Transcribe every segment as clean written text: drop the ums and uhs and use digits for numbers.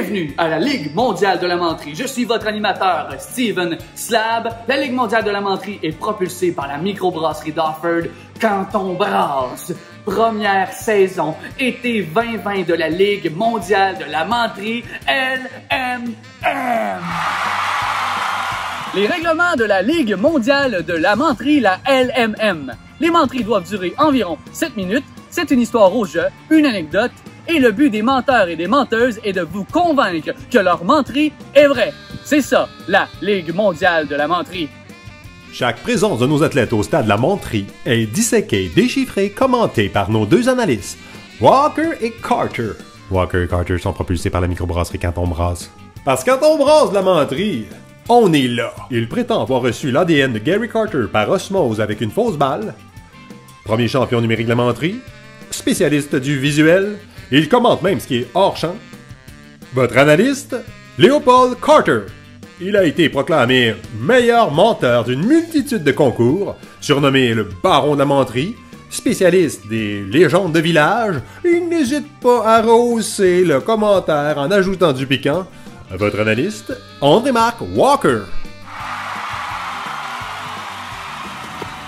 Bienvenue à la Ligue mondiale de la menterie. Je suis votre animateur, Steven Slab. La Ligue mondiale de la menterie est propulsée par la microbrasserie d'Offord Quand on brasse. Première saison, été 2020 de la Ligue mondiale de la menterie, LMM. Les règlements de la Ligue mondiale de la menterie, la LMM. Les menteries doivent durer environ 7 minutes. C'est une histoire au jeu, une anecdote. Et le but des menteurs et des menteuses est de vous convaincre que leur menterie est vraie. C'est ça, la Ligue mondiale de la menterie. Chaque présence de nos athlètes au stade de la menterie est disséquée, déchiffrée, commentée par nos deux analystes, Walker et Carter. Walker et Carter sont propulsés par la microbrasserie Quand on brasse. Parce que quand on brasse de la menterie, on est là. Il prétend avoir reçu l'ADN de Gary Carter par osmose avec une fausse balle. Premier champion numérique de la menterie, spécialiste du visuel. Il commente même ce qui est hors champ. Votre analyste, Leopold Carter. Il a été proclamé meilleur menteur d'une multitude de concours, surnommé le baron de la menterie, spécialiste des légendes de village. Il n'hésite pas à rehausser le commentaire en ajoutant du piquant. Votre analyste, André-Marc Walker.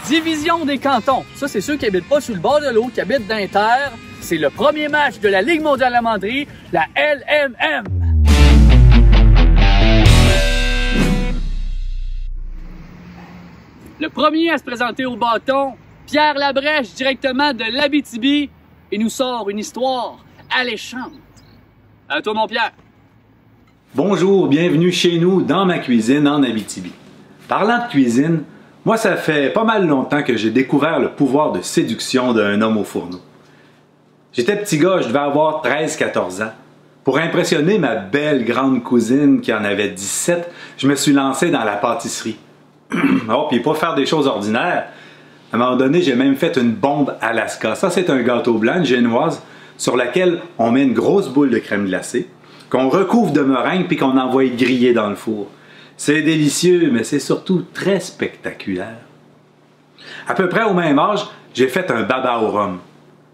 Division des cantons. Ça, c'est ceux qui habitent pas sur le bord de l'eau, qui habitent dans les terres. C'est le premier match de la Ligue mondiale de la menterie, la LMM. Le premier à se présenter au bâton, Pierre Labrèche, directement de l'Abitibi, et nous sort une histoire alléchante. À toi, mon Pierre. Bonjour, bienvenue chez nous dans ma cuisine en Abitibi. Parlant de cuisine, moi ça fait pas mal longtemps que j'ai découvert le pouvoir de séduction d'un homme au fourneau. J'étais petit gars, je devais avoir 13-14 ans. Pour impressionner ma belle grande cousine qui en avait 17, je me suis lancé dans la pâtisserie. Oh, puis pour faire des choses ordinaires, à un moment donné, j'ai même fait une bombe Alaska. Ça, c'est un gâteau blanc, une génoise, sur laquelle on met une grosse boule de crème glacée, qu'on recouvre de meringue puis qu'on envoie griller dans le four. C'est délicieux, mais c'est surtout très spectaculaire. À peu près au même âge, j'ai fait un baba au rhum.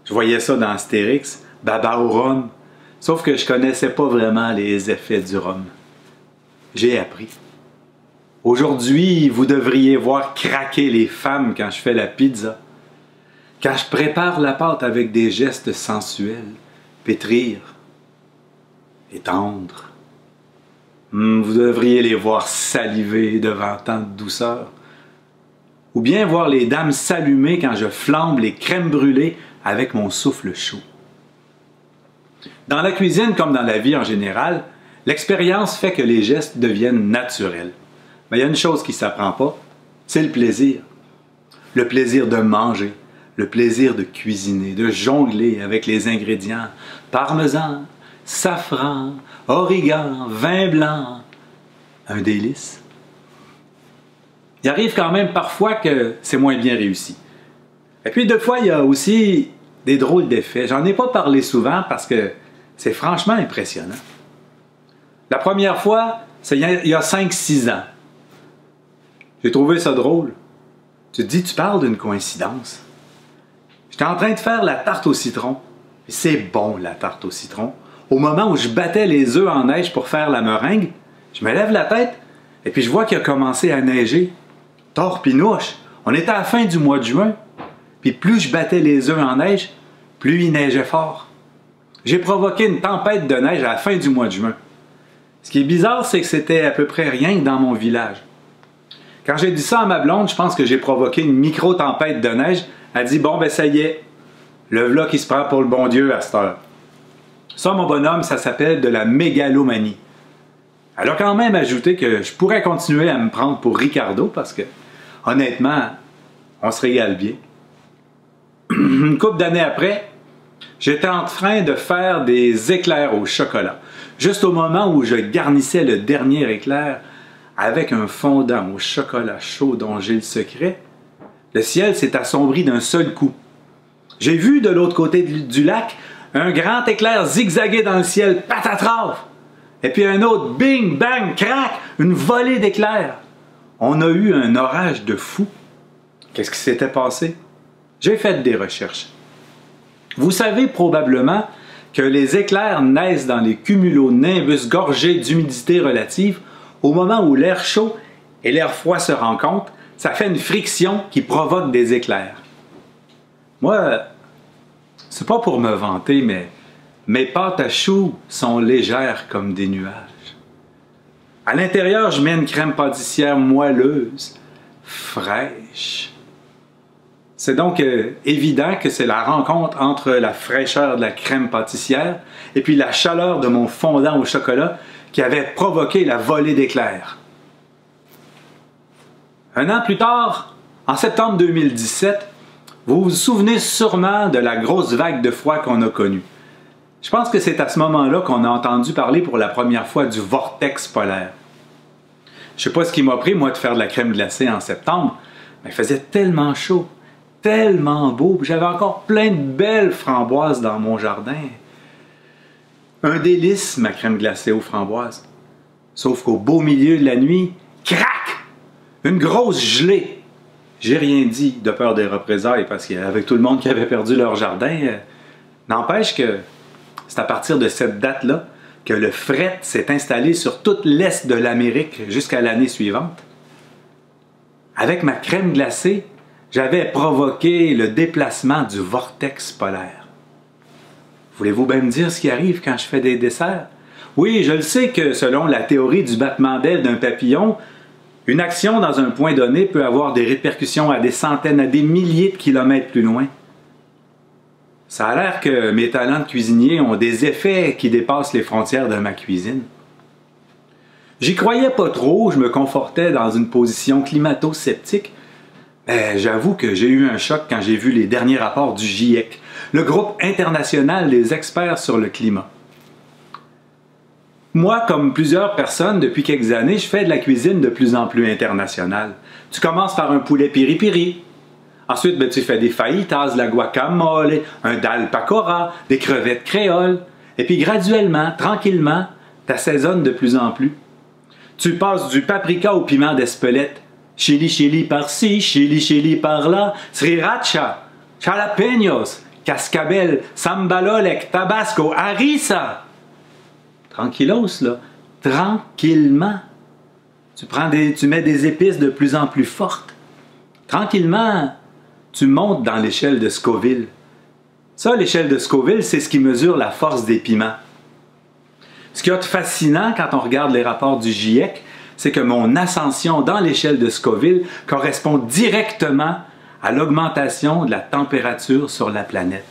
Je voyais ça dans Astérix, baba au rhum, sauf que je connaissais pas vraiment les effets du rhum. J'ai appris. Aujourd'hui, vous devriez voir craquer les femmes quand je fais la pizza. Quand je prépare la pâte avec des gestes sensuels, pétrir, étendre. Vous devriez les voir saliver devant tant de douceur. Ou bien voir les dames s'allumer quand je flambe les crèmes brûlées avec mon souffle chaud. Dans la cuisine comme dans la vie en général, l'expérience fait que les gestes deviennent naturels. Mais il y a une chose qui ne s'apprend pas, c'est le plaisir. Le plaisir de manger, le plaisir de cuisiner, de jongler avec les ingrédients. Parmesan, safran, origan, vin blanc, un délice. Il arrive quand même parfois que c'est moins bien réussi. Et puis deux fois, il y a aussi des drôles d'effets. J'en ai pas parlé souvent parce que c'est franchement impressionnant. La première fois, c'est il y a 5-6 ans. J'ai trouvé ça drôle. Tu te dis, tu parles d'une coïncidence. J'étais en train de faire la tarte au citron. C'est bon, la tarte au citron. Au moment où je battais les œufs en neige pour faire la meringue, je me lève la tête et puis je vois qu'il a commencé à neiger. Torpinouche! On était à la fin du mois de juin. Puis plus je battais les œufs en neige, plus il neigeait fort. J'ai provoqué une tempête de neige à la fin du mois de juin. Ce qui est bizarre, c'est que c'était à peu près rien que dans mon village. Quand j'ai dit ça à ma blonde, je pense que j'ai provoqué une micro-tempête de neige. Elle dit « Bon, ben ça y est, le v'là qui se prend pour le bon Dieu à cette heure. » Ça, mon bonhomme, ça s'appelle de la mégalomanie. Elle a quand même ajouté que je pourrais continuer à me prendre pour Ricardo parce que, honnêtement, on se régale bien. Une couple d'années après, j'étais en train de faire des éclairs au chocolat. Juste au moment où je garnissais le dernier éclair avec un fondant au chocolat chaud dont j'ai le secret, le ciel s'est assombri d'un seul coup. J'ai vu de l'autre côté du lac un grand éclair zigzaguer dans le ciel, patatraf! Et puis un autre, bing, bang, crac, une volée d'éclairs. On a eu un orage de fou. Qu'est-ce qui s'était passé? J'ai fait des recherches. Vous savez probablement que les éclairs naissent dans les cumulonimbus gorgés d'humidité relative au moment où l'air chaud et l'air froid se rencontrent, ça fait une friction qui provoque des éclairs. Moi, c'est pas pour me vanter, mais mes pâtes à choux sont légères comme des nuages. À l'intérieur, je mets une crème pâtissière moelleuse, fraîche. C'est donc évident que c'est la rencontre entre la fraîcheur de la crème pâtissière et puis la chaleur de mon fondant au chocolat qui avait provoqué la volée d'éclairs. Un an plus tard, en septembre 2017, vous vous souvenez sûrement de la grosse vague de froid qu'on a connue. Je pense que c'est à ce moment-là qu'on a entendu parler pour la première fois du vortex polaire. Je sais pas ce qui m'a pris, moi, de faire de la crème glacée en septembre, mais il faisait tellement chaud, tellement beau, puis j'avais encore plein de belles framboises dans mon jardin. Un délice, ma crème glacée aux framboises. Sauf qu'au beau milieu de la nuit, crac! Une grosse gelée. J'ai rien dit de peur des représailles parce qu'avec tout le monde qui avait perdu leur jardin, n'empêche que c'est à partir de cette date-là que le fret s'est installé sur toute l'est de l'Amérique jusqu'à l'année suivante. Avec ma crème glacée, j'avais provoqué le déplacement du vortex polaire. Voulez-vous bien me dire ce qui arrive quand je fais des desserts? Oui, je le sais que selon la théorie du battement d'aile d'un papillon, une action dans un point donné peut avoir des répercussions à des centaines, à des milliers de kilomètres plus loin. Ça a l'air que mes talents de cuisinier ont des effets qui dépassent les frontières de ma cuisine. J'y croyais pas trop, je me confortais dans une position climato-sceptique, mais j'avoue que j'ai eu un choc quand j'ai vu les derniers rapports du GIEC, le groupe international des experts sur le climat. Moi, comme plusieurs personnes, depuis quelques années, je fais de la cuisine de plus en plus internationale. Tu commences par un poulet piri-piri. Ensuite, tu fais des fajitas, de la guacamole, un dal pakora, des crevettes créoles. Et puis graduellement, tranquillement, tu assaisonnes de plus en plus. Tu passes du paprika au piment d'Espelette. Chili par-ci, chili par-là, sriracha, jalapeños, cascabel, sambalolek, tabasco, harissa. Tranquillos, là. Tranquillement. Tu mets des épices de plus en plus fortes. Tranquillement, tu montes dans l'échelle de Scoville. Ça, l'échelle de Scoville, c'est ce qui mesure la force des piments. Ce qui est fascinant quand on regarde les rapports du GIEC, c'est que mon ascension dans l'échelle de Scoville correspond directement à l'augmentation de la température sur la planète.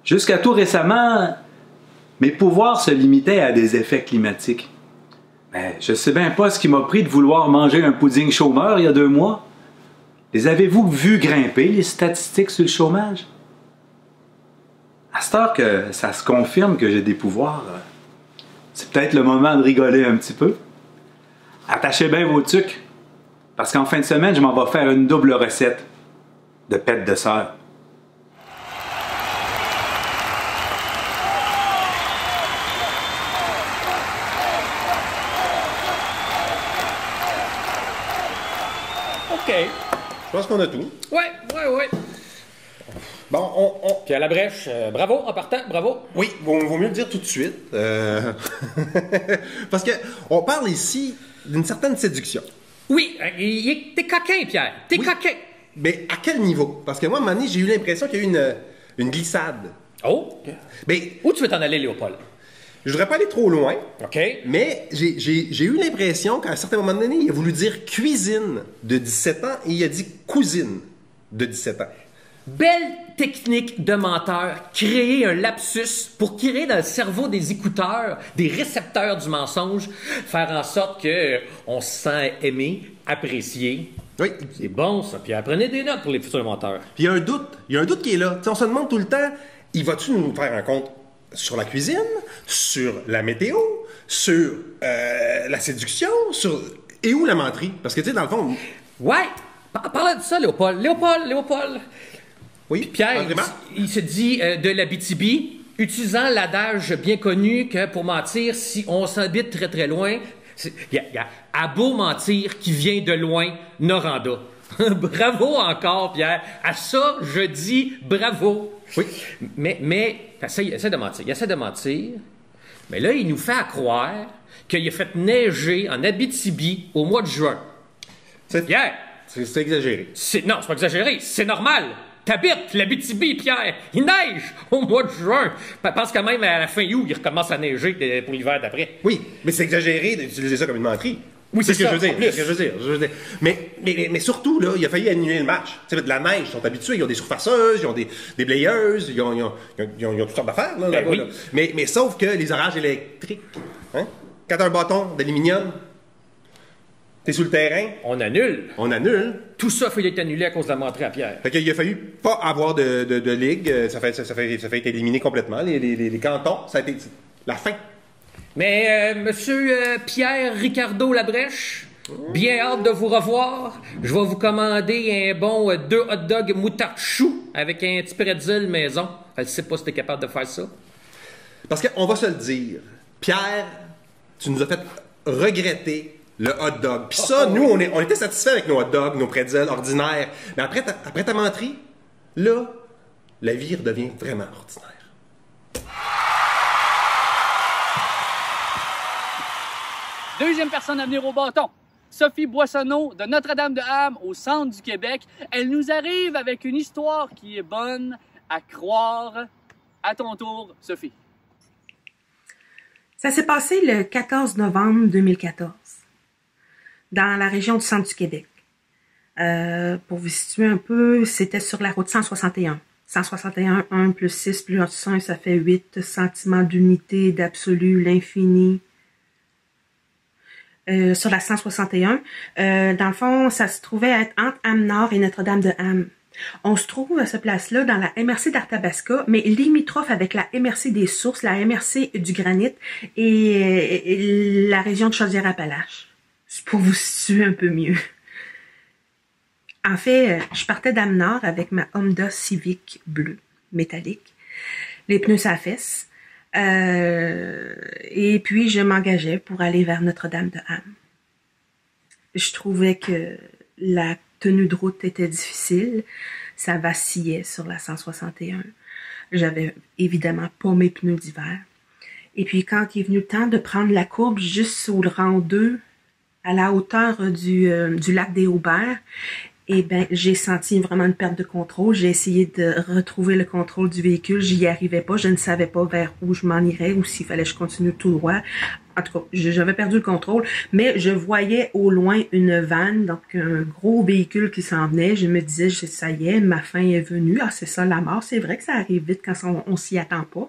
Jusqu'à tout récemment, mes pouvoirs se limitaient à des effets climatiques. Mais je ne sais bien pas ce qui m'a pris de vouloir manger un pudding chômeur il y a 2 mois. Les avez-vous vu grimper, les statistiques sur le chômage? À cette heure que ça se confirme que j'ai des pouvoirs, c'est peut-être le moment de rigoler un petit peu. Attachez bien vos tucs, parce qu'en fin de semaine, je m'en vais faire une double recette de pète de sœur. OK. Je pense qu'on a tout. Ouais. Bon, Puis à la brèche, bravo en partant, bravo. Oui, vaut mieux le dire tout de suite. Parce que on parle ici d'une certaine séduction. Oui, t'es coquin, Pierre. T'es coquin. Mais à quel niveau? Parce que moi, à un moment donné, j'ai eu l'impression qu'il y a eu une glissade. Oh! Mais Où tu veux t'en aller, Léopold? je voudrais pas aller trop loin. OK. Mais j'ai eu l'impression qu'à un certain moment donné, il a voulu dire cuisine de 17 ans et il a dit cousine de 17 ans. Belle technique de menteur, créer un lapsus pour créer dans le cerveau des écouteurs, des récepteurs du mensonge, faire en sorte que on se sent aimé, apprécié. Oui. C'est bon ça, puis apprenez des notes pour les futurs menteurs. Puis il y a un doute qui est là. T'sais, on se demande tout le temps, il va-tu nous faire un compte sur la cuisine, sur la météo, sur la séduction, sur... Et où la menterie? Parce que tu sais, dans le fond... Ouais, parle de ça, Léopold. Léopold. Oui, Puis Pierre, il se dit de l'Abitibi, utilisant l'adage bien connu que pour mentir, si on s'habite très très loin, il y a à beau mentir qui vient de loin, Noranda. Bravo encore, Pierre. À ça, je dis bravo. Oui. Mais il essaie de mentir. Il essaie de mentir. Mais là, il nous fait croire qu'il a fait neiger en Abitibi au mois de juin. Pierre! C'est exagéré. Non, c'est pas exagéré. C'est normal. T'habites l'Abitibi, Pierre. Il neige au mois de juin. Pense quand même à la fin août, il recommence à neiger pour l'hiver d'après. Oui, mais c'est exagéré d'utiliser ça comme une menterie. Oui, c'est ce que ça, je veux dire. Mais surtout, là, il a failli annuler le match. Tu sais, de la neige, ils sont habitués. Ils ont des surfaceuses, ils ont des blayeuses, ils ont toutes sortes d'affaires, là, là-bas, oui. là. Mais sauf que les orages électriques, hein? Quand t'as un bâton d'aluminium, t'es sous le terrain. On annule. On annule. Tout ça a failli être annulé à cause de la menterie à Pierre. Fait qu'il a fallu pas avoir de ligue. Ça fait être éliminé complètement. Les cantons, ça a été la fin. Mais, monsieur Pierre Ricardo Labrèche, bien hâte de vous revoir. Je vais vous commander un bon 2 hot dogs moutarde chou avec un petit pretzel maison. Je ne sais pas si t'es capable de faire ça. Parce qu'on va se le dire, Pierre, tu nous as fait regretter le hot dog. Puis ça, nous, on était satisfaits avec nos hot dogs, nos pretzels ordinaires. Mais après ta menterie, là, la vie redevient vraiment ordinaire. Deuxième personne à venir au bâton. Sophie Boissonneau de Notre-Dame-de-Ham au centre du Québec. Elle nous arrive avec une histoire qui est bonne à croire. À ton tour, Sophie. Ça s'est passé le 14 novembre 2014 dans la région du centre du Québec. Pour vous situer un peu, c'était sur la route 161. 161, 1 plus 6 plus 1, ça fait 8 sentiments d'unité, d'absolu, l'infini. Sur la 161. Dans le fond, ça se trouvait être entre Ham-Nord et Notre-Dame-de-Ham. On se trouve à cette place-là dans la MRC d'Arthabasca, mais limitrophe avec la MRC des Sources, la MRC du Granit et la région de Chaudière-Appalaches. C'est pour vous situer un peu mieux. En fait, je partais d'Ham-Nord avec ma Honda Civic bleue, métallique, les pneus à fesses. Et puis, je m'engageais pour aller vers Notre-Dame-de-Ham. Je trouvais que la tenue de route était difficile. Ça vacillait sur la 161. J'avais évidemment pas mes pneus d'hiver. Et puis, quand il est venu le temps de prendre la courbe juste sur le rang 2, à la hauteur du lac des Aubert, eh ben, j'ai senti vraiment une perte de contrôle. J'ai essayé de retrouver le contrôle du véhicule. J'y arrivais pas. Je ne savais pas vers où je m'en irais ou s'il fallait que je continue tout droit. En tout cas, j'avais perdu le contrôle, mais je voyais au loin une vanne, donc un gros véhicule qui s'en venait. Je me disais, ça y est, ma fin est venue. Ah, c'est ça, la mort. C'est vrai que ça arrive vite quand on s'y attend pas.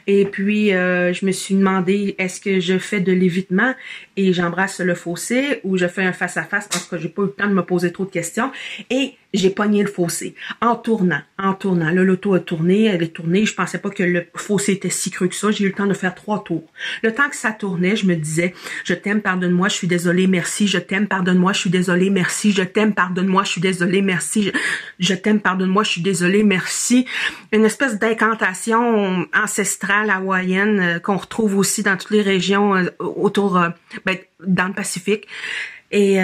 Et puis, je me suis demandé, est-ce que je fais de l'évitement et j'embrasse le fossé ou je fais un face-à-face parce que j'ai pas eu le temps de me poser trop de questions. Et j'ai pogné le fossé en tournant. Là, l'auto a tourné, elle est tournée. Je pensais pas que le fossé était si creux que ça. J'ai eu le temps de faire 3 tours. Le temps que ça tournait, je me disais, je t'aime, pardonne-moi, je suis désolée, merci. Je t'aime, pardonne-moi, je suis désolée, merci. Je t'aime, pardonne-moi, je suis désolée, merci. Je t'aime, pardonne-moi, je suis désolée, merci. Une espèce d'incantation ancestrale hawaïenne qu'on retrouve aussi dans toutes les régions autour, dans le Pacifique. Et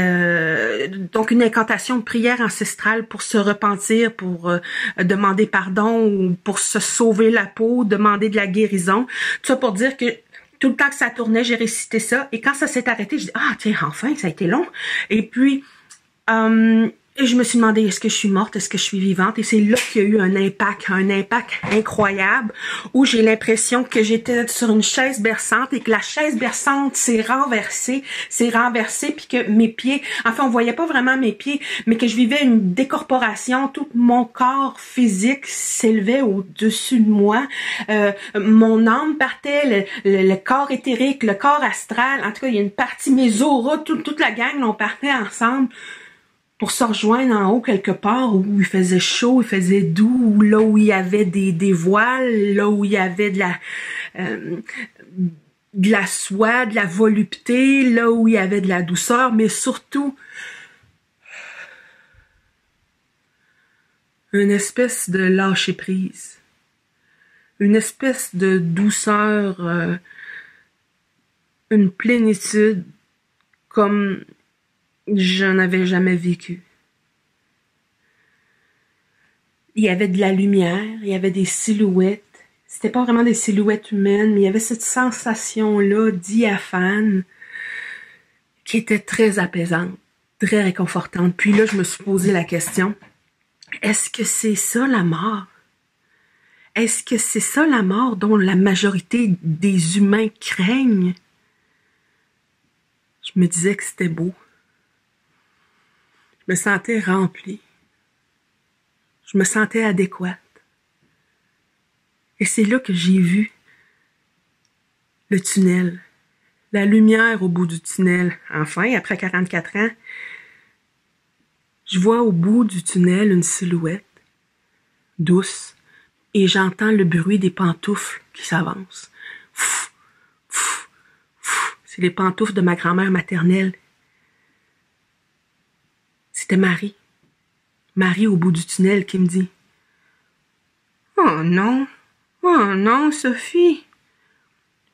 donc une incantation de prière ancestrale pour se repentir, pour demander pardon ou pour se sauver la peau, demander de la guérison. Tout ça pour dire que tout le temps que ça tournait, j'ai récité ça. Et quand ça s'est arrêté, je dis ah tiens, enfin, ça a été long. Et puis et je me suis demandé, est-ce que je suis morte, est-ce que je suis vivante? Et c'est là qu'il y a eu un impact incroyable, où j'ai l'impression que j'étais sur une chaise berçante et que la chaise berçante s'est renversée, puis que mes pieds, enfin on voyait pas vraiment mes pieds, mais que je vivais une décorporation, tout mon corps physique s'élevait au-dessus de moi, mon âme partait, le corps éthérique, le corps astral, en tout cas il y a une partie, mes auras, toute la gang, on partait ensemble pour se rejoindre en haut quelque part où il faisait chaud, il faisait doux, là où il y avait des voiles, là où il y avait de la soie, de la volupté, là où il y avait de la douceur, mais surtout une espèce de lâcher-prise, une espèce de douceur, une plénitude comme je n'avais jamais vécu. Il y avait de la lumière, il y avait des silhouettes. C'était pas vraiment des silhouettes humaines, mais il y avait cette sensation-là diaphane qui était très apaisante, très réconfortante. Puis là, je me suis posé la question, est-ce que c'est ça la mort? Est-ce que c'est ça la mort dont la majorité des humains craignent? Je me disais que c'était beau. Je me sentais remplie. Je me sentais adéquate. Et c'est là que j'ai vu le tunnel, la lumière au bout du tunnel. Enfin, après 44 ans, je vois au bout du tunnel une silhouette douce et j'entends le bruit des pantoufles qui s'avancent. C'est les pantoufles de ma grand-mère maternelle. C'était Marie. Marie au bout du tunnel qui me dit « Oh non, Sophie.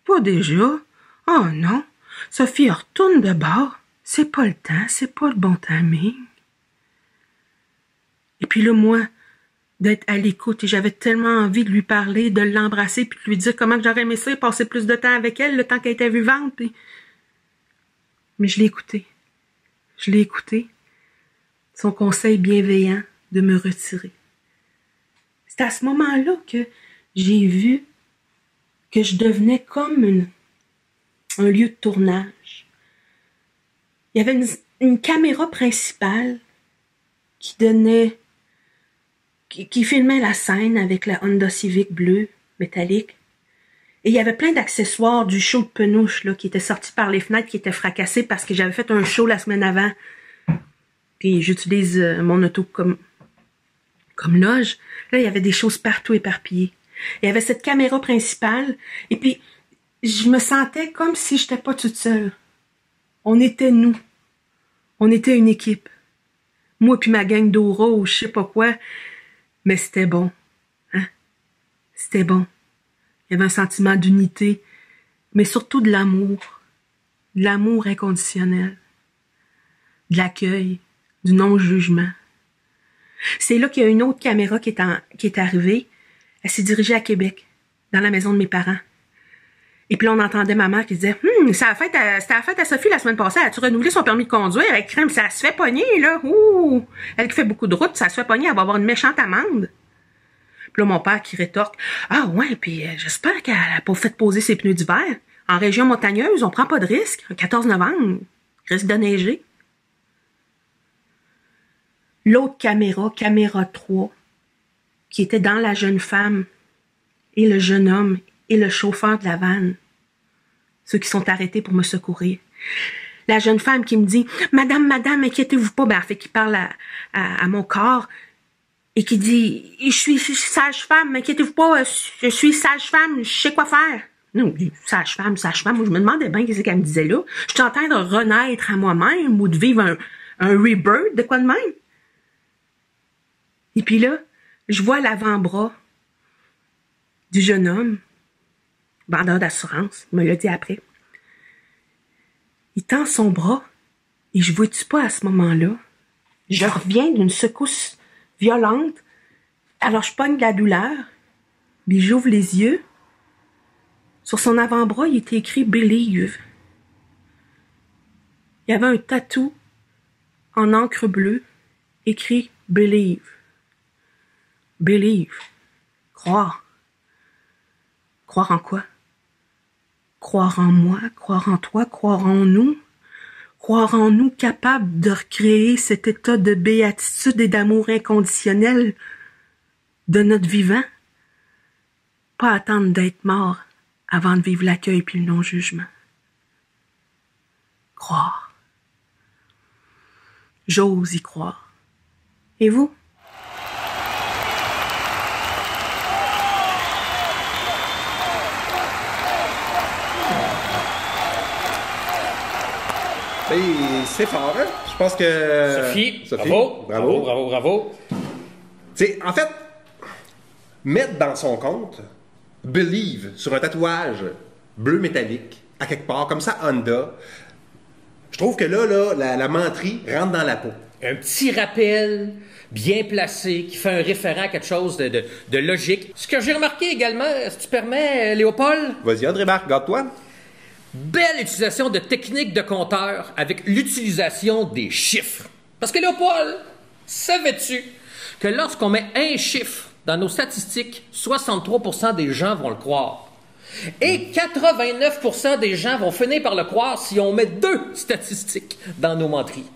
Pas déjà. Oh non, Sophie, retourne de bord. C'est pas le temps, c'est pas le bon timing. » Et puis là, moi, d'être à l'écoute, et j'avais tellement envie de lui parler, de l'embrasser, puis de lui dire comment j'aurais aimé ça et passer plus de temps avec elle, le temps qu'elle était vivante. Puis... Mais je l'ai écouté. Je l'ai écouté. Son conseil bienveillant de me retirer. C'est à ce moment-là que j'ai vu que je devenais comme un lieu de tournage. Il y avait une caméra principale qui filmait la scène avec la Honda Civic bleue métallique. Et il y avait plein d'accessoires du show de Penouche là, qui étaient sortis par les fenêtres, qui étaient fracassés parce que j'avais fait un show la semaine avant. Puis j'utilise mon auto comme loge. Là, il y avait des choses partout éparpillées. Il y avait cette caméra principale. Et puis, je me sentais comme si j'étais pas toute seule. On était nous. On était une équipe. Moi puis ma gang d'Aura ou je sais pas quoi. Mais c'était bon. Hein? C'était bon. Il y avait un sentiment d'unité. Mais surtout de l'amour. De l'amour inconditionnel. De l'accueil. Du non-jugement. C'est là qu'il y a une autre caméra qui est arrivée. Elle s'est dirigée à Québec, dans la maison de mes parents. Et puis là, on entendait ma mère qui disait « c'était la fête à Sophie la semaine passée, as-tu renouvelé son permis de conduire avec crème? Ça se fait pogner, là! Ouh! Elle qui fait beaucoup de routes, ça se fait pogner, elle va avoir une méchante amende. » Puis là, mon père qui rétorque « Ah ouais, puis j'espère qu'elle n'a pas fait poser ses pneus d'hiver. En région montagneuse, on prend pas de risque. Le 14 novembre, risque de neiger. » L'autre caméra 3, qui était dans la jeune femme et le jeune homme et le chauffeur de la vanne, ceux qui sont arrêtés pour me secourir. La jeune femme qui me dit « Madame, inquiétez-vous pas », en fait, qui parle à mon corps et qui dit « Je suis sage-femme, inquiétez-vous pas, je suis sage-femme, je sais quoi faire. » Non, sage-femme, moi je me demandais bien qu'est-ce qu'elle me disait là. Je suis en train de renaître à moi-même ou de vivre un rebirth, de quoi de même. Et puis là, je vois l'avant-bras du jeune homme, vendeur d'assurance, il me l'a dit après. Il tend son bras, et je vois-tu pas à ce moment-là, je reviens d'une secousse violente, alors je pogne de la douleur, puis j'ouvre les yeux. Sur son avant-bras, il était écrit « Believe ». Il y avait un tatou en encre bleue, écrit « Believe ». Believe. Croire. Croire en quoi? Croire en moi, croire en toi, croire en nous. Croire en nous capables de recréer cet état de béatitude et d'amour inconditionnel de notre vivant. Pas attendre d'être mort avant de vivre l'accueil puis le non-jugement. Croire. J'ose y croire. Et vous? C'est fort, hein? Je pense que... Sophie, bravo. Tu sais, en fait, mettre dans son compte Believe sur un tatouage bleu métallique, à quelque part, comme ça, Honda, je trouve que là, la menterie rentre dans la peau. Un petit rappel bien placé qui fait un référent à quelque chose de logique. Ce que j'ai remarqué également, si tu permets, Léopold... Vas-y, André-Marc, garde-toi. Belle utilisation de techniques de compteur avec l'utilisation des chiffres. Parce que Léopold, savais-tu que lorsqu'on met un chiffre dans nos statistiques, 63% des gens vont le croire. Et 89% des gens vont finir par le croire si on met 2 statistiques dans nos menteries.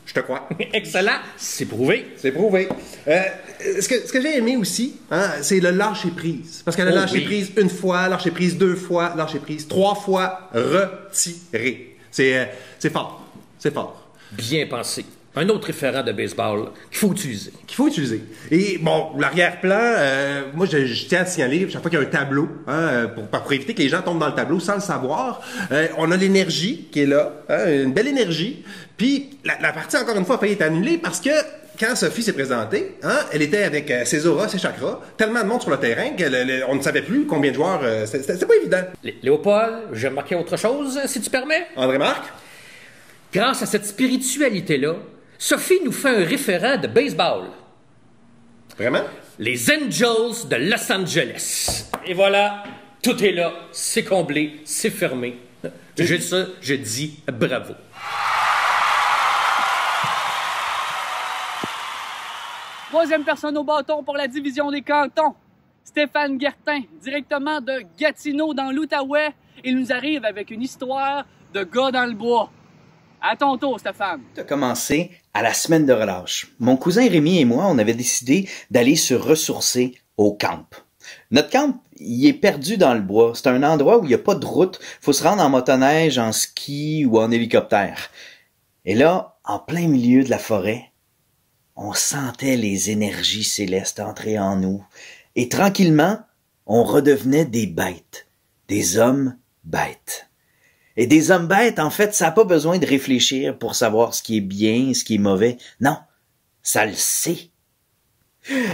Je te crois. Excellent, c'est prouvé. C'est prouvé. Ce que j'ai aimé aussi, hein, c'est le lâcher prise. Parce que le lâcher prise une fois, lâcher prise 2 fois, lâcher prise 3 fois, retirer. C'est fort. C'est fort. Bien pensé. Un autre référent de baseball qu'il faut utiliser. Et bon, l'arrière-plan, moi je tiens à signaler, chaque fois qu'il y a un tableau, hein, pour éviter que les gens tombent dans le tableau sans le savoir, on a l'énergie qui est là, hein, une belle énergie. Puis la partie, encore une fois, a failli être annulée parce que quand Sophie s'est présentée, hein, elle était avec ses auras, ses chakras, tellement de monde sur le terrain qu'on ne savait plus combien de joueurs, c'était pas évident. Léopold, j'ai remarqué autre chose, si tu permets. André-Marc? Grâce à cette spiritualité-là, Sophie nous fait un référent de baseball. Vraiment? Les Angels de Los Angeles. Et voilà, tout est là, c'est comblé, c'est fermé. Je dis bravo. Troisième personne au bâton pour la division des cantons. Stéphane Guertin, directement de Gatineau dans l'Outaouais. Il nous arrive avec une histoire de gars dans le bois. À ton tour, Stéphane. Ça a commencé à la semaine de relâche. Mon cousin Rémi et moi, on avait décidé d'aller se ressourcer au camp. Notre camp, il est perdu dans le bois. C'est un endroit où il n'y a pas de route. Faut se rendre en motoneige, en ski ou en hélicoptère. Et là, en plein milieu de la forêt, on sentait les énergies célestes entrer en nous. Et tranquillement, on redevenait des bêtes. Des hommes bêtes. Et des hommes bêtes, en fait, ça n'a pas besoin de réfléchir pour savoir ce qui est bien, ce qui est mauvais. Non, ça le sait.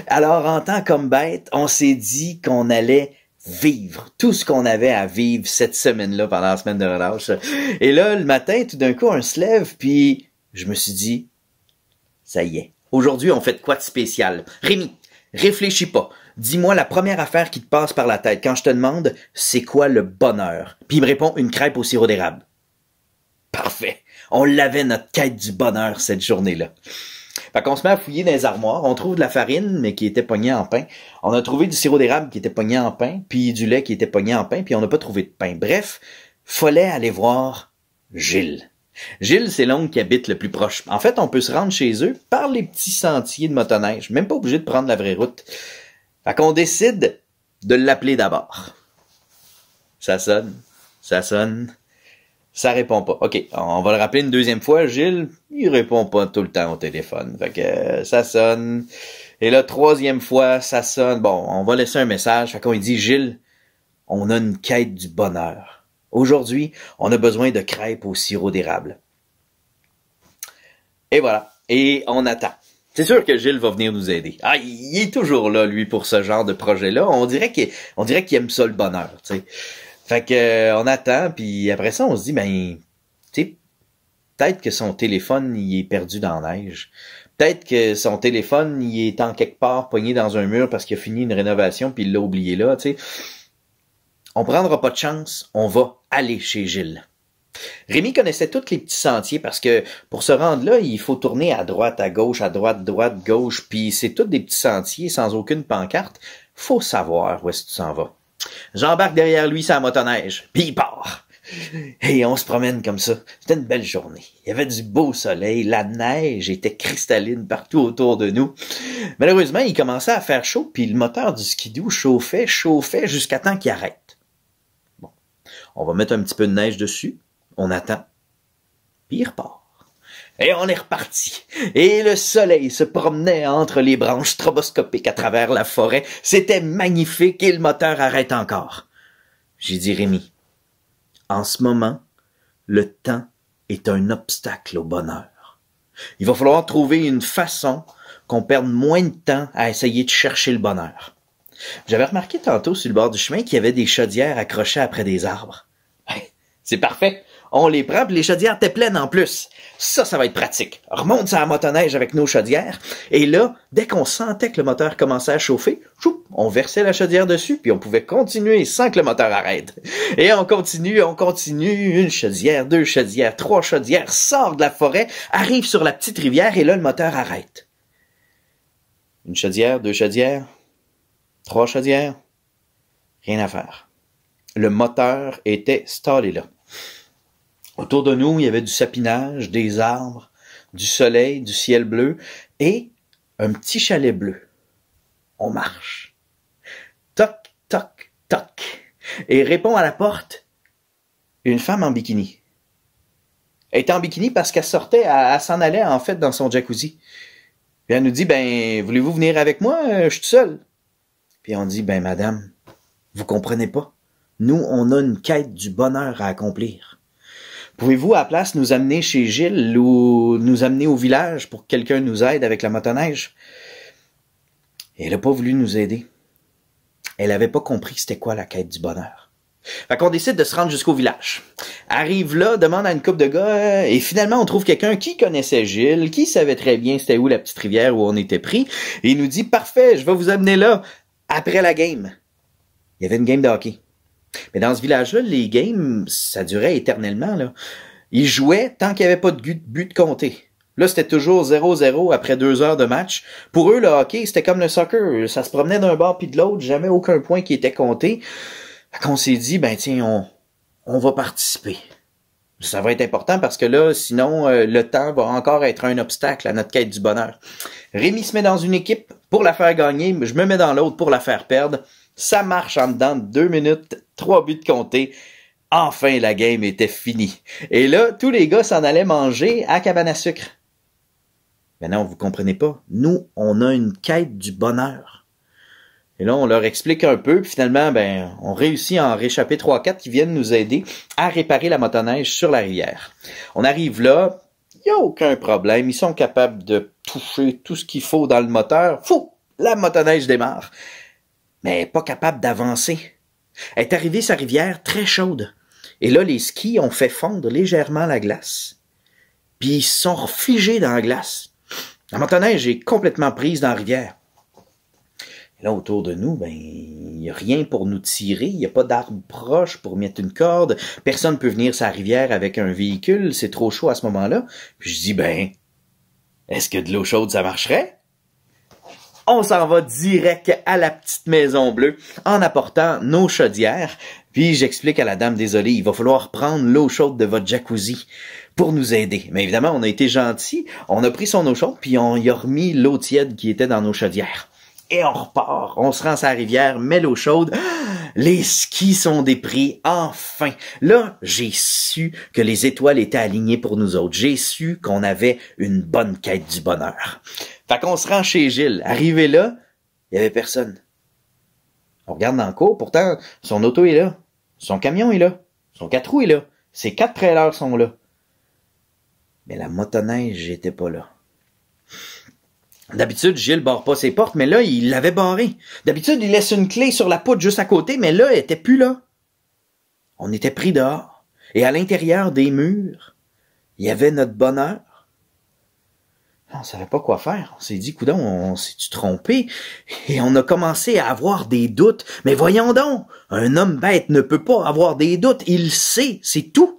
Alors, en tant qu'homme bête, on s'est dit qu'on allait vivre tout ce qu'on avait à vivre cette semaine-là pendant la semaine de relâche. Et là, le matin, tout d'un coup, on se lève, puis je me suis dit, ça y est. Aujourd'hui, on fait de quoi de spécial? Rémi, réfléchis pas. Dis-moi la première affaire qui te passe par la tête quand je te demande c'est quoi le bonheur. Puis il me répond une crêpe au sirop d'érable. Parfait. On l'avait notre quête du bonheur cette journée-là. Fait qu'on se met à fouiller dans les armoires. On trouve de la farine, mais qui était pognée en pain. On a trouvé du sirop d'érable qui était pogné en pain, puis du lait qui était pogné en pain, puis on n'a pas trouvé de pain. Bref, fallait aller voir Gilles. Gilles, c'est l'oncle qui habite le plus proche. En fait, on peut se rendre chez eux par les petits sentiers de motoneige. Même pas obligé de prendre la vraie route. Fait qu'on décide de l'appeler d'abord. Ça sonne, ça répond pas. OK, on va le rappeler une deuxième fois. Gilles, il répond pas tout le temps au téléphone. Fait que ça sonne. Et là, troisième fois, ça sonne. Bon, on va laisser un message. Fait qu'on lui dit, Gilles, on a une quête du bonheur. Aujourd'hui, on a besoin de crêpes au sirop d'érable. Et voilà. Et on attend. C'est sûr que Gilles va venir nous aider. Ah, il est toujours là, lui, pour ce genre de projet-là. On dirait qu'il aime ça, le bonheur, tu sais. Fait que, on attend, puis après ça, on se dit, ben, tu sais, peut-être que son téléphone, il est perdu dans la neige. Peut-être que son téléphone, il est en quelque part pogné dans un mur parce qu'il a fini une rénovation puis il l'a oublié là, tu sais. On prendra pas de chance, on va aller chez Gilles. Rémi connaissait tous les petits sentiers parce que pour se rendre là, il faut tourner à droite, à gauche, à droite, droite, gauche, puis c'est tous des petits sentiers sans aucune pancarte. Faut savoir où est-ce que tu s'en vas. J'embarque derrière lui sur la motoneige, puis il part. Et on se promène comme ça. C'était une belle journée. Il y avait du beau soleil, la neige était cristalline partout autour de nous. Malheureusement, il commençait à faire chaud, puis le moteur du skidoo chauffait jusqu'à temps qu'il arrête. Bon, on va mettre un petit peu de neige dessus. On attend. Puis il repart. Et on est reparti. Et le soleil se promenait entre les branches stroboscopiques à travers la forêt. C'était magnifique et le moteur arrête encore. J'ai dit, Rémi, en ce moment, le temps est un obstacle au bonheur. Il va falloir trouver une façon qu'on perde moins de temps à essayer de chercher le bonheur. J'avais remarqué tantôt sur le bord du chemin qu'il y avait des chaudières accrochées après des arbres. C'est parfait. on les prend, puis les chaudières étaient pleines en plus. Ça va être pratique. Remonte sur la motoneige avec nos chaudières, et là, dès qu'on sentait que le moteur commençait à chauffer, choup, on versait la chaudière dessus, puis on pouvait continuer sans que le moteur arrête. Et on continue, une chaudière, 2 chaudières, 3 chaudières, sort de la forêt, arrive sur la petite rivière, et là, le moteur arrête. Une chaudière, 2 chaudières, 3 chaudières, rien à faire. Le moteur était stallé là. Autour de nous, il y avait du sapinage, des arbres, du soleil, du ciel bleu et un petit chalet bleu. On marche. Toc, toc, toc. Et répond à la porte une femme en bikini. Elle était en bikini parce qu'elle sortait, elle s'en allait en fait dans son jacuzzi. Puis elle nous dit, voulez-vous venir avec moi? Je suis tout seul. Puis on dit, madame, vous comprenez pas. Nous, on a une quête du bonheur à accomplir. Pouvez-vous, à la place, nous amener chez Gilles ou nous amener au village pour que quelqu'un nous aide avec la motoneige? Et elle n'a pas voulu nous aider. Elle avait pas compris c'était quoi la quête du bonheur. Fait qu'on décide de se rendre jusqu'au village. Arrive là, demande à une couple de gars, et finalement on trouve quelqu'un qui connaissait Gilles, qui savait très bien c'était où la petite rivière où on était pris, et il nous dit, parfait, je vais vous amener là, après la game. Il y avait une game de hockey. Mais dans ce village-là, les games, ça durait éternellement, là. Ils jouaient tant qu'il n'y avait pas de but compté. Là, c'était toujours 0-0 après 2 heures de match. Pour eux, le hockey, c'était comme le soccer. Ça se promenait d'un bord puis de l'autre, jamais aucun point qui était compté. Fait qu'on s'est dit, tiens, on va participer. Ça va être important parce que là, sinon, le temps va encore être un obstacle à notre quête du bonheur. Rémi se met dans une équipe pour la faire gagner, je me mets dans l'autre pour la faire perdre. Ça marche en dedans de 2 minutes, 3 buts comptés. Enfin, la game était finie. Et là, tous les gars s'en allaient manger à cabane à sucre. Mais non, vous comprenez pas. Nous, on a une quête du bonheur. Et là, on leur explique un peu, puis finalement, on réussit à en réchapper 3-4 qui viennent nous aider à réparer la motoneige sur la rivière. On arrive là, il n'y a aucun problème. Ils sont capables de toucher tout ce qu'il faut dans le moteur. Fou! La motoneige démarre. Mais pas capable d'avancer. Elle est arrivée sa rivière très chaude. Et là, les skis ont fait fondre légèrement la glace. Puis ils se sont figés dans la glace. La motoneige est complètement prise dans la rivière. Et là, autour de nous, il n'y a rien pour nous tirer. Il n'y a pas d'arbre proche pour mettre une corde. Personne ne peut venir sur la rivière avec un véhicule. C'est trop chaud à ce moment-là. Puis je dis, est-ce que de l'eau chaude, ça marcherait? On s'en va direct à la petite maison bleue en apportant nos chaudières. Puis j'explique à la dame, désolé, il va falloir prendre l'eau chaude de votre jacuzzi pour nous aider. Mais évidemment, on a été gentils, on a pris son eau chaude, puis on y a remis l'eau tiède qui était dans nos chaudières. Et on repart, on se rend sur la rivière, met l'eau chaude. Les skis sont dépris, enfin. Là, j'ai su que les étoiles étaient alignées pour nous autres. J'ai su qu'on avait une bonne quête du bonheur. Fait qu'on se rend chez Gilles. Arrivé là, il y avait personne. On regarde dans le cours, pourtant, son auto est là. Son camion est là. Son 4 roues est là. Ses 4 trailers sont là. Mais la motoneige était pas là. D'habitude, Gilles barre pas ses portes, mais là, il l'avait barré. D'habitude, il laisse une clé sur la poutre juste à côté, mais là, elle était plus là. On était pris dehors. Et à l'intérieur des murs, il y avait notre bonheur. On savait pas quoi faire. On s'est dit, coudonc, on s'est-tu trompé? Et on a commencé à avoir des doutes. Mais voyons donc, un homme bête ne peut pas avoir des doutes. Il sait, c'est tout.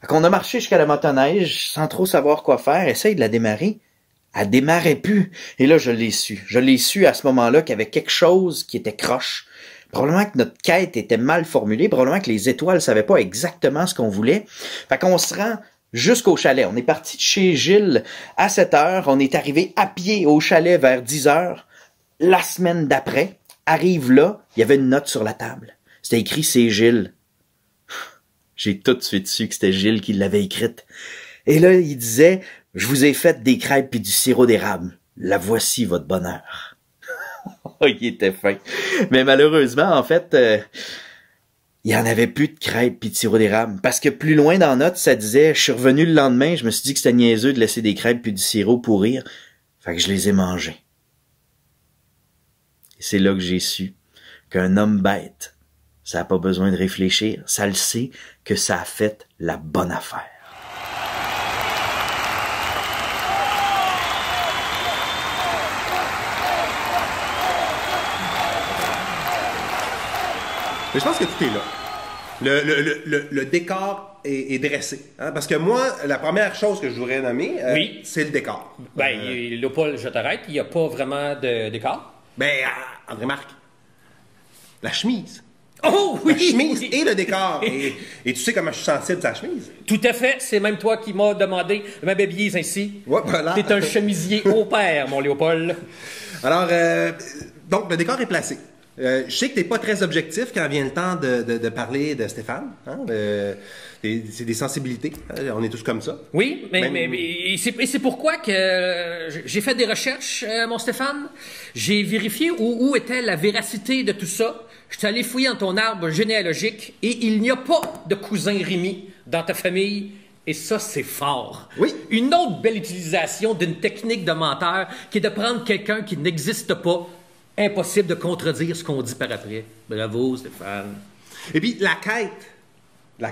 Fait qu'on a marché jusqu'à la motoneige sans trop savoir quoi faire. Essaye de la démarrer. Elle démarrait plus. Et là, je l'ai su. Je l'ai su à ce moment-là qu'il y avait quelque chose qui était croche. Probablement que notre quête était mal formulée. Probablement que les étoiles savaient pas exactement ce qu'on voulait. Fait qu'on se rend jusqu'au chalet. On est parti de chez Gilles à 7 heures. On est arrivé à pied au chalet vers 10 heures. La semaine d'après, arrive là, il y avait une note sur la table. C'était écrit « C'est Gilles ». J'ai tout de suite su que c'était Gilles qui l'avait écrite. Et là, il disait « Je vous ai fait des crêpes et du sirop d'érable. La voici votre bonheur. » Il était fin. Mais malheureusement, en fait, il y en avait plus de crêpes et de sirop d'érable. Parce que plus loin dans la note, ça disait « Je suis revenu le lendemain, je me suis dit que c'était niaiseux de laisser des crêpes et du sirop pourrir. Fait que je les ai mangés. » Et c'est là que j'ai su qu'un homme bête Ça n'a pas besoin de réfléchir. Ça le sait que ça a fait la bonne affaire. Mais je pense que tout est là. Le décor est dressé. Hein? Parce que moi, la première chose que je voudrais nommer, Oui. c'est le décor. Ben, Léopold, je t'arrête, il n'y a pas vraiment de décor. Ben, André-Marc, la chemise. Oh oui! La chemise oui. et le décor. Et tu sais comment je suis sensible de sa chemise. Tout à fait, c'est même toi qui m'as demandé de m'habiller ainsi. Ouais, voilà. T'es un chemisier au pair, mon Léopold. Alors, donc, le décor est placé. Je sais que t'es pas très objectif quand vient le temps de parler de Stéphane. Hein? C'est des sensibilités. Hein? On est tous comme ça. Oui, Même- et c'est pourquoi que j'ai fait des recherches, mon Stéphane. J'ai vérifié où était la véracité de tout ça. Je suis allé fouiller dans ton arbre généalogique et il n'y a pas de cousin Rémi dans ta famille. Et ça, c'est fort. Oui. Une autre belle utilisation d'une technique de menteur qui est de prendre quelqu'un qui n'existe pas. Impossible de contredire ce qu'on dit par après. Bravo, Stéphane. Et puis, la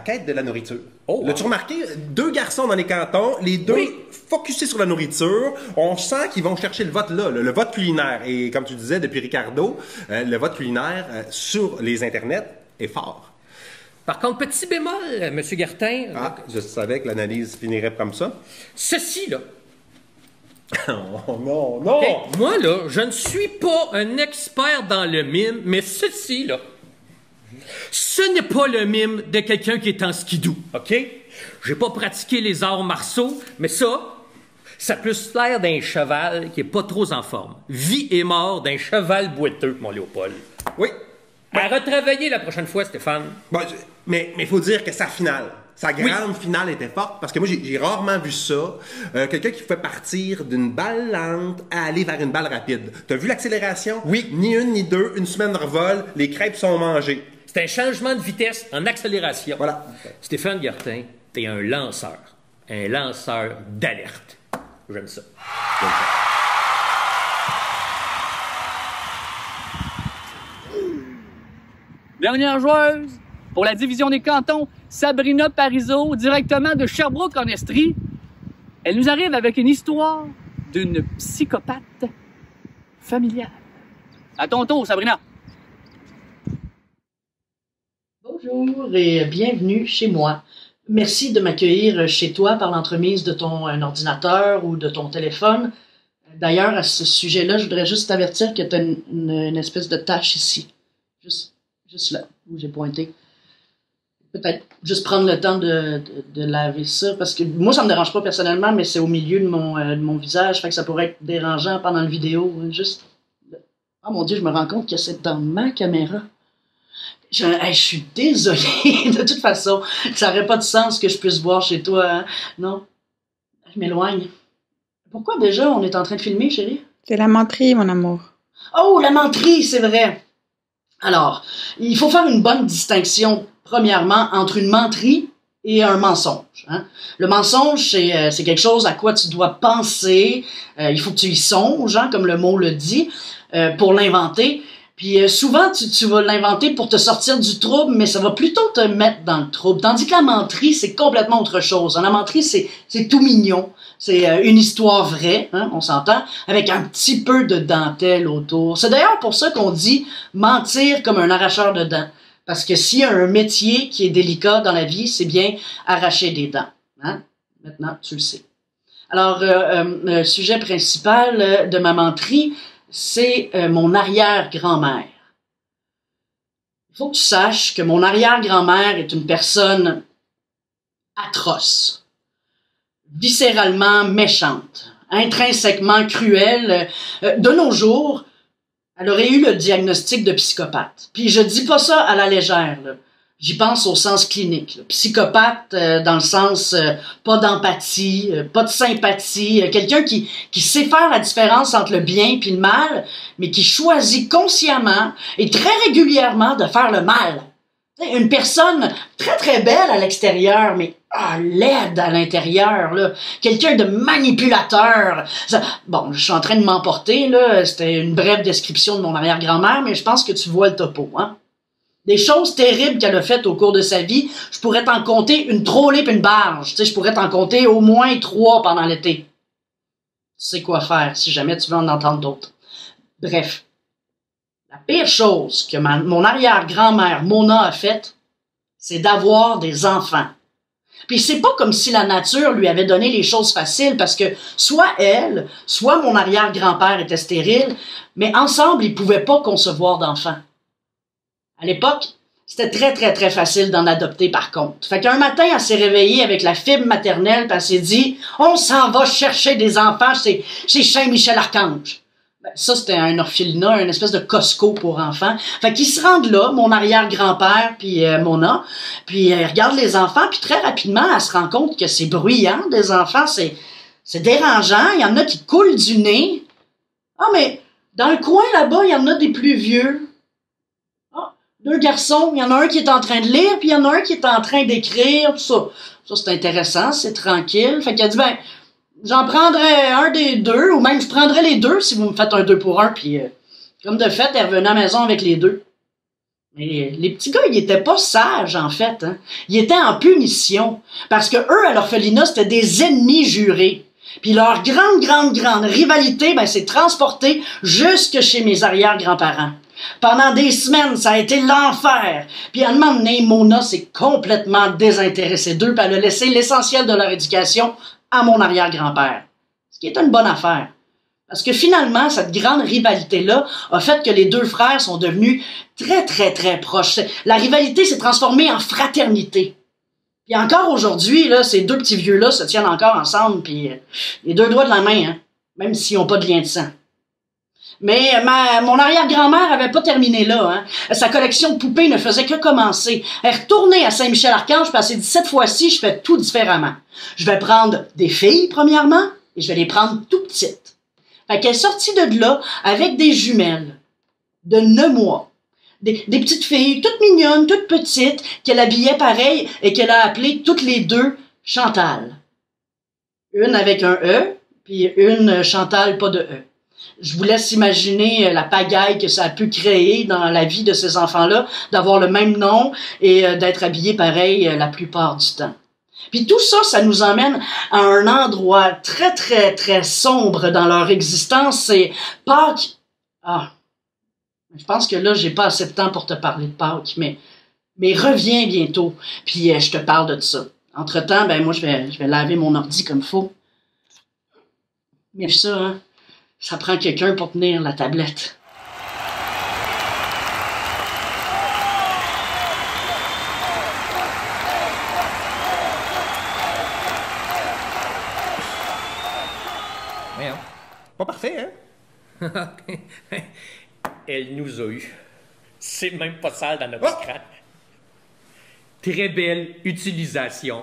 quête de la nourriture. Oh, wow. L'as-tu remarqué? 2 garçons dans les cantons, les deux Oui. focusés sur la nourriture. On sent qu'ils vont chercher le vote là, le vote culinaire. Et comme tu disais depuis Ricardo, le vote culinaire sur les internets est fort. Par contre, petit bémol, M. Gartin, Ah, je savais que l'analyse finirait comme ça. ceci, là. Oh non, non! Hey, moi, là, je ne suis pas un expert dans le mime, mais ceci, là, ce n'est pas le mime de quelqu'un qui est en skidoo, OK? J'ai pas pratiqué les arts martiaux, mais ça a plus l'air d'un cheval qui est pas trop en forme. Vie et mort d'un cheval boiteux, mon Léopold. Oui. À retravailler la prochaine fois, Stéphane. Bon, mais il faut dire que sa finale, sa grande finale était forte, parce que moi, j'ai rarement vu ça. Quelqu'un qui fait partir d'une balle lente à aller vers une balle rapide. T'as vu l'accélération? Oui. Ni une, ni deux, une semaine de revol, les crêpes sont mangées. C'est un changement de vitesse en accélération. Voilà. Stéphane Gartin, t'es un lanceur d'alerte. J'aime ça. Dernière joueuse, pour la division des cantons, Sabrina Parizeau, directement de Sherbrooke en Estrie. Elle nous arrive avec une histoire d'une psychopathe familiale. À ton tour, Sabrina. Bonjour et bienvenue chez moi. Merci de m'accueillir chez toi par l'entremise de ton ordinateur ou de ton téléphone. D'ailleurs, à ce sujet-là, je voudrais juste t'avertir que tu as une espèce de tache ici. Juste là, où j'ai pointé. Peut-être juste prendre le temps de laver ça, parce que moi, ça me dérange pas personnellement, mais c'est au milieu de mon visage, fait que ça pourrait être dérangeant pendant la vidéo. Juste... Oh mon Dieu, je me rends compte que c'est dans ma caméra. Je suis désolée, de toute façon, ça n'aurait pas de sens que je puisse voir chez toi, hein? Non, je m'éloigne. Pourquoi déjà on est en train de filmer, chérie? C'est la menterie, mon amour. Oh, la menterie, c'est vrai. Alors, il faut faire une bonne distinction, premièrement, entre une menterie et un mensonge. Hein? Le mensonge, c'est quelque chose à quoi tu dois penser, il faut que tu y songes, hein, comme le mot le dit, pour l'inventer. Puis souvent, tu vas l'inventer pour te sortir du trouble, mais ça va plutôt te mettre dans le trouble. Tandis que la menterie, c'est complètement autre chose. La menterie, c'est tout mignon. C'est une histoire vraie, hein, on s'entend, avec un petit peu de dentelle autour. C'est d'ailleurs pour ça qu'on dit mentir comme un arracheur de dents. Parce que s'il y a un métier qui est délicat dans la vie, c'est bien arracher des dents. Hein? Maintenant, tu le sais. Alors, le sujet principal de ma menterie, c'est mon arrière-grand-mère. Il faut que tu saches que mon arrière-grand-mère est une personne atroce, viscéralement méchante, intrinsèquement cruelle. De nos jours, elle aurait eu le diagnostic de psychopathe. Puis je dis pas ça à la légère, là. J'y pense au sens clinique. Là. Psychopathe dans le sens pas d'empathie, pas de sympathie, quelqu'un qui sait faire la différence entre le bien et le mal, mais qui choisit consciemment et très régulièrement de faire le mal. Une personne très très belle à l'extérieur, mais laide à l'intérieur, là. Quelqu'un de manipulateur. Bon, je suis en train de m'emporter, là. C'était une brève description de mon arrière-grand-mère, mais je pense que tu vois le topo, hein. Des choses terribles qu'elle a faites au cours de sa vie, je pourrais t'en compter une trolley puis une barge. Tu sais, je pourrais t'en compter au moins 3 pendant l'été. Tu sais quoi faire si jamais tu veux en entendre d'autres. Bref. La pire chose que mon arrière-grand-mère Mona a faite, c'est d'avoir des enfants. Puis c'est pas comme si la nature lui avait donné les choses faciles, parce que soit elle, soit mon arrière-grand-père étaient stériles, mais ensemble, ils pouvaient pas concevoir d'enfants. À l'époque, c'était très, très, très facile d'en adopter par contre. Fait qu'un matin, elle s'est réveillée avec la fibre maternelle, puis elle s'est dit « On s'en va chercher des enfants chez Saint-Michel-Archange ». Ben, ça, c'était un orphelinat, une espèce de Costco pour enfants. Fait qu'ils se rendent là, mon arrière-grand-père puis Mona, puis elle regarde les enfants, puis très rapidement, elle se rend compte que c'est bruyant, des enfants, c'est dérangeant, il y en a qui coulent du nez. Ah, mais dans le coin là-bas, il y en a des plus vieux. 2 garçons, il y en a un qui est en train de lire, puis il y en a un qui est en train d'écrire, tout ça. Ça, c'est intéressant, c'est tranquille. Fait qu'elle dit, ben, j'en prendrais un des 2, ou même je prendrais les 2 si vous me faites un 2 pour 1, puis comme de fait, elle revenait à la maison avec les 2. Mais les petits gars, ils étaient pas sages, en fait. Hein. Ils étaient en punition, parce que eux, à l'orphelinat, c'était des ennemis jurés. Puis leur grande rivalité, ben, s'est transportée jusque chez mes arrière-grands-parents. Pendant des semaines, ça a été l'enfer. Puis à un moment donné, Mona s'est complètement désintéressée d'eux, puis elle a laissé l'essentiel de leur éducation à mon arrière-grand-père. Ce qui est une bonne affaire. Parce que finalement, cette grande rivalité-là a fait que les 2 frères sont devenus très, très, très proches. La rivalité s'est transformée en fraternité. Puis encore aujourd'hui, là, ces 2 petits vieux-là se tiennent encore ensemble, puis les 2 doigts de la main, hein, même s'ils n'ont pas de lien de sang. Mais mon arrière-grand-mère avait pas terminé là. Hein. Sa collection de poupées ne faisait que commencer. Elle est retournée à Saint-Michel-Archange, puis elle s'est dit, cette fois-ci, je fais tout différemment. Je vais prendre des filles, premièrement, et je vais les prendre tout petites. Fait qu'elle est sortie de là avec des jumelles de 9 mois. Des petites filles, toutes mignonnes, toutes petites, qu'elle habillait pareil et qu'elle a appelées toutes les 2 Chantal. Une avec un E, puis une Chantal pas de E. Je vous laisse imaginer la pagaille que ça a pu créer dans la vie de ces enfants-là, d'avoir le même nom et d'être habillés pareil la plupart du temps. Puis tout ça, ça nous emmène à un endroit très, très, très sombre dans leur existence. C'est Pâques. Ah, je pense que là, j'ai pas assez de temps pour te parler de Pâques, mais reviens bientôt, puis je te parle de ça. Entre-temps, ben moi, je vais laver mon ordi comme faut. Mais ça, hein, ça prend quelqu'un pour tenir la tablette. Voyons. Pas parfait, hein? Elle nous a eu. C'est même pas sale dans notre crâne. Très belle utilisation.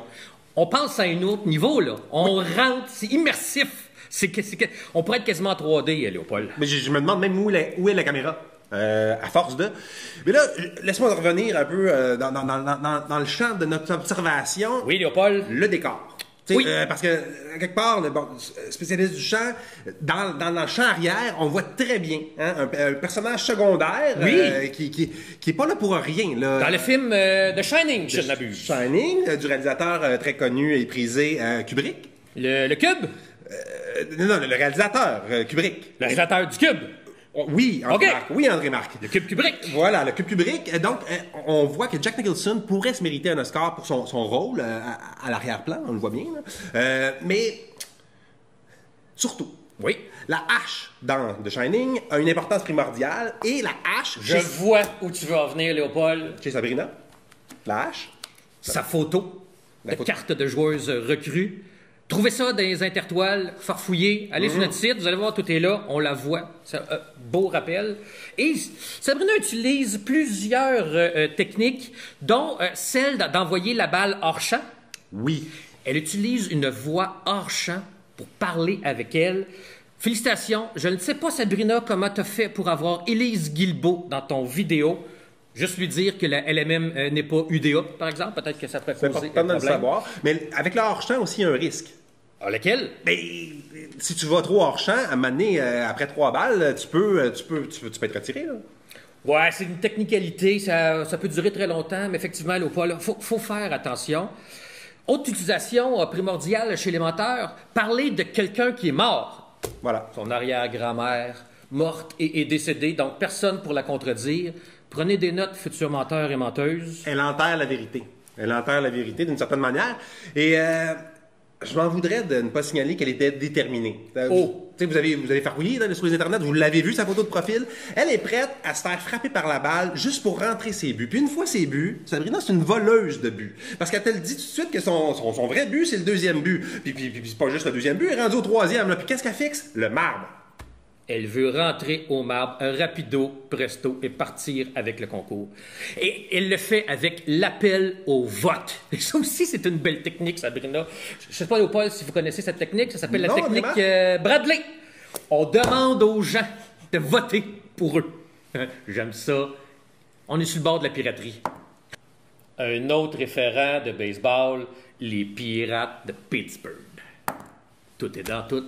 On pense à un autre niveau, là. On rentre, c'est immersif. On pourrait être quasiment en 3D, Léopold. Mais je me demande même où est la caméra. À force de... Mais là, laisse-moi revenir un peu dans le champ de notre observation. Oui, Léopold. Le décor. Oui. Parce que, quelque part, spécialiste du champ, dans le champ arrière, on voit très bien un personnage secondaire qui est pas là pour rien. Là. Dans le film The Shining, je ne m'abuse. Shining, du réalisateur très connu et prisé Kubrick. Le Cube? Non, le réalisateur Kubrick. Le réalisateur du Cube? Oui, André-Marc. Oui, André-Marc. Le Cube Kubrick. Voilà, le Cube Kubrick. Donc, on voit que Jack Nicholson pourrait se mériter un Oscar pour son rôle à l'arrière-plan, on le voit bien. Mais, surtout, oui, la hache dans The Shining a une importance primordiale et la hache... Je vois où tu veux en venir, Léopold. Chez Sabrina, la hache... Sa photo de carte de joueuse recrue. Trouvez ça dans les intertoiles, farfouillez, allez sur notre site, vous allez voir, tout est là, on la voit. Beau rappel. Et Sabrina utilise plusieurs techniques, dont celle d'envoyer la balle hors champ. Oui. Elle utilise une voix hors champ pour parler avec elle. Félicitations. Je ne sais pas, Sabrina, comment tu as fait pour avoir Élise Guilbeault dans ton vidéo. Juste lui dire que la LMM n'est pas UDA, par exemple. Peut-être que ça pourrait causer un problème. De le savoir. Mais avec le hors-champ aussi, il y a un risque. Ah, lequel? Ben, si tu vas trop hors-champ, à un moment donné, après 3 balles, tu peux être retiré, là. Ouais, c'est une technicalité, ça peut durer très longtemps, mais effectivement, Léopold, faut faire attention. Autre utilisation primordiale chez les menteurs, parler de quelqu'un qui est mort. Voilà. Son arrière-grand-mère, morte et décédée, donc personne pour la contredire. Prenez des notes, futurs menteurs et menteuses. Elle enterre la vérité. Elle enterre la vérité d'une certaine manière. Et je m'en voudrais de ne pas signaler qu'elle était déterminée. Vous avez farfouillé sur les internets, vous l'avez vu, sa photo de profil. Elle est prête à se faire frapper par la balle juste pour rentrer ses buts. Puis une fois ses buts, Sabrina, c'est une voleuse de buts. Parce qu'elle te le dit tout de suite que son vrai but, c'est le deuxième but. Puis c'est pas juste le deuxième but, elle est rendue au troisième. Là. Puis qu'est-ce qu'elle fixe? Le marbre. Elle veut rentrer au marbre, rapido, presto, et partir avec le concours. Et elle le fait avec l'appel au vote. Et ça aussi, c'est une belle technique, Sabrina. Je sais pas, Léopold, si vous connaissez cette technique. Ça s'appelle la technique Bradley. On demande aux gens de voter pour eux. J'aime ça. On est sur le bord de la piraterie. Un autre référent de baseball, les Pirates de Pittsburgh. Tout est dans tout.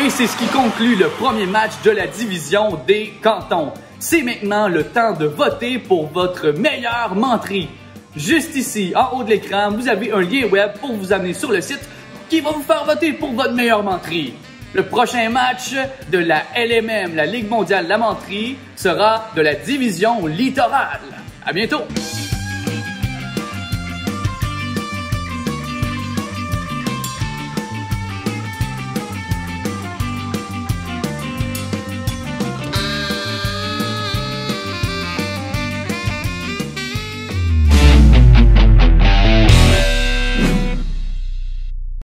Et c'est ce qui conclut le premier match de la division des cantons. C'est maintenant le temps de voter pour votre meilleure menterie. Juste ici, en haut de l'écran, vous avez un lien web pour vous amener sur le site qui va vous faire voter pour votre meilleure menterie. Le prochain match de la LMM, la Ligue mondiale de la menterie, sera de la division littorale. À bientôt!